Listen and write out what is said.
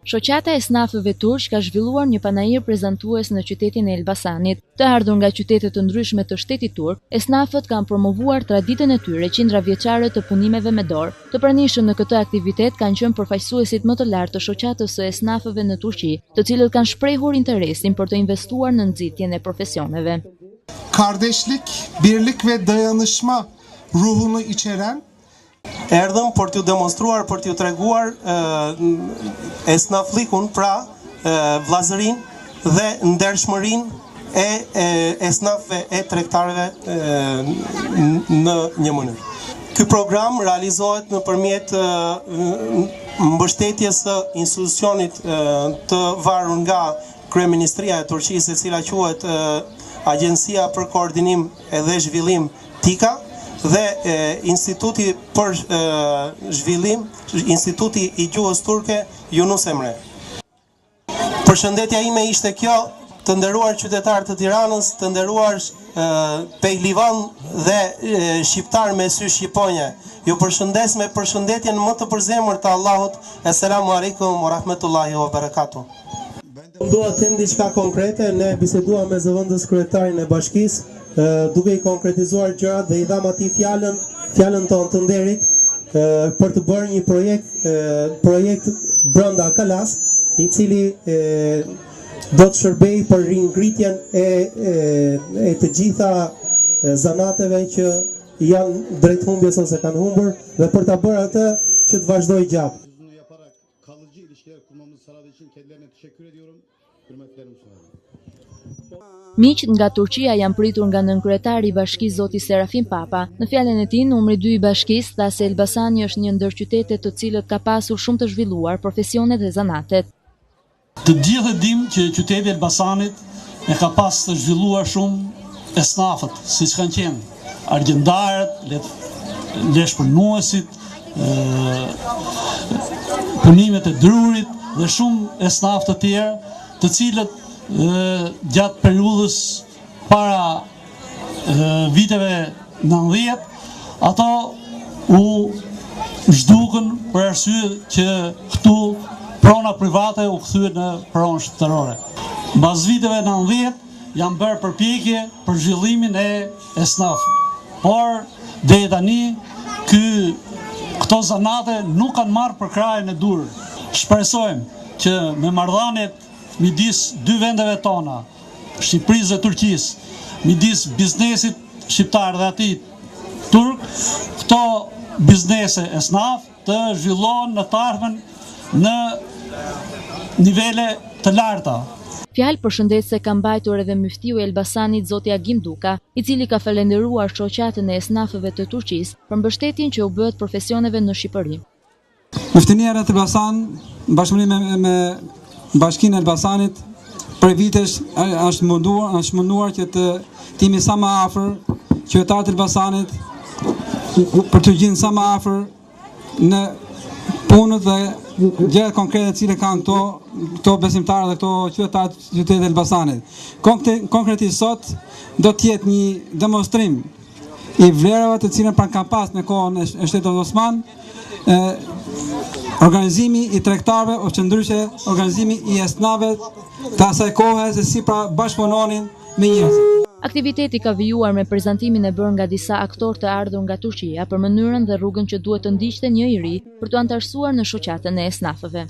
Shoqata e esnafëve turq ka zhvilluar një panajir prezantues në qytetin e Elbasanit. Të ardhur nga qytete të ndryshme të shtetit turk, esnafët kanë promovuar traditën e tyre qindra vjeçare të punimeve me dorë. Të pranishëm në këtë aktivitet kanë qenë përfaqësuesit më të lartë të shoqatës së esnafëve në Turqi, të cilët kanë shprehur interesin për të investuar në nxitjen e profesioneve. Kardeşlik, birlik ve dayanışma ruhunu içeren erdhëm për t'ju demonstruar, për t'ju treguar esnaflikun, pra vllazërinë dhe ndershmërinë e esnafëve e tregtarëve në një mënyrë. Ky program realizohet nëpërmjet mbështetjes së institucionit të varur nga Kryeministria e Turqisë, e cila quhet Agjencia për Koordinim dhe Zhvillim TIKA, dhe Instituti për Zhvillim, Instituti i Gjuhës Turke Yunus Emre. Përshëndetja ime ishte kjo, të nderuar qytetarë të Tiranës, të nderuar pejlivan dhe shqiptar me sy shqiponje. Ju përshëndes me përshëndetjen më të përzemër të Allahut. Assalamu alaikum wa rahmetullahi wa barakatuh. Dua të them diçka konkrete, ne biseduam me zëvendës kryetarin e bashkisë, duke i konkretizuar gjërat dhe i dham atij fjalën tonë të nderit për të bërë një projekt brenda Kalas, i cili do të shërbej për ringritjen e të gjitha zanateve që janë drejt humbjes ose kanë humbur, dhe për ta bërë atë që të vazhdojë gjatë. Kalıcı ilişkiler kurmamızı sağladığı için kendilerine teşekkür ediyorum. Hürmetlerimi sunarım. Miq nga Turqia janë pritur nga nënkryetari i bashkisë zoti Serafin Papa. Në fjalën e tij, numri 2 i bashkisë tha se Elbasani është një ndër qytetet të cilët ka pasur shumë të zhvilluar profesionet dhe zanatet. Të gjithë e dim që qyteti i Elbasanit e ka pas të zhvilluar shumë esnafët, siç kanë qenë argjendarët, leshpërnuesit, punimet e drurit dhe shumë esnaf të tjerë, të cilët gjatë periudhës para viteve 90, ato u zhdukën për arsye që këtu prona private u kthyen në pronë shtetërore. Mbas viteve 90 janë bërë përpjekje për zhvillimin e esnafit. Por deri tani këto zanate nuk kanë marrë për krahjen e dur. Shpresojmë që me marrëdhëniet midis dy vendeve tona, Shqipërisë dhe Turqisë, midis biznesit shqiptar dhe atij turk, këto biznese esnaf të zhvillohen në të ardhmen në nivele të larta. Fjalë përshëndetse ka mbajtur edhe muftiu i Elbasanit zoti Agim Duka, i cili ka falenderuar shoqatën e esnafëve të Turqisë për mbështetjen që u bëhet profesioneve në Shqipëri. Muftinia e Elbasan, bashkëpunim me Bashkinë e Elbasanit, për vitesh është munduar që të jemi sa më afër qytetarët e Elbasanit, për të gjenë sa më afër në punët dhe gjërat konkrete që kanë këto besimtarë dhe këto qytetarë të qytetit të Elbasanit. Konkretisht sot do të jetë një demonstrim i vlerave të cilën kanë pas në kohën e shtetit Osman, organizimi i tregtarëve ose ndryshe organizimi i esnafëve të asaj kohe se si pra bashkëpunonin me njerëzit. Aktiviteti ka vijuar me prezantimin e bërë nga disa aktorë të ardhur nga Turqia për mënyrën dhe rrugën që duhet të ndiqte një i ri për të antarësuar në shoqatën e esnafëve.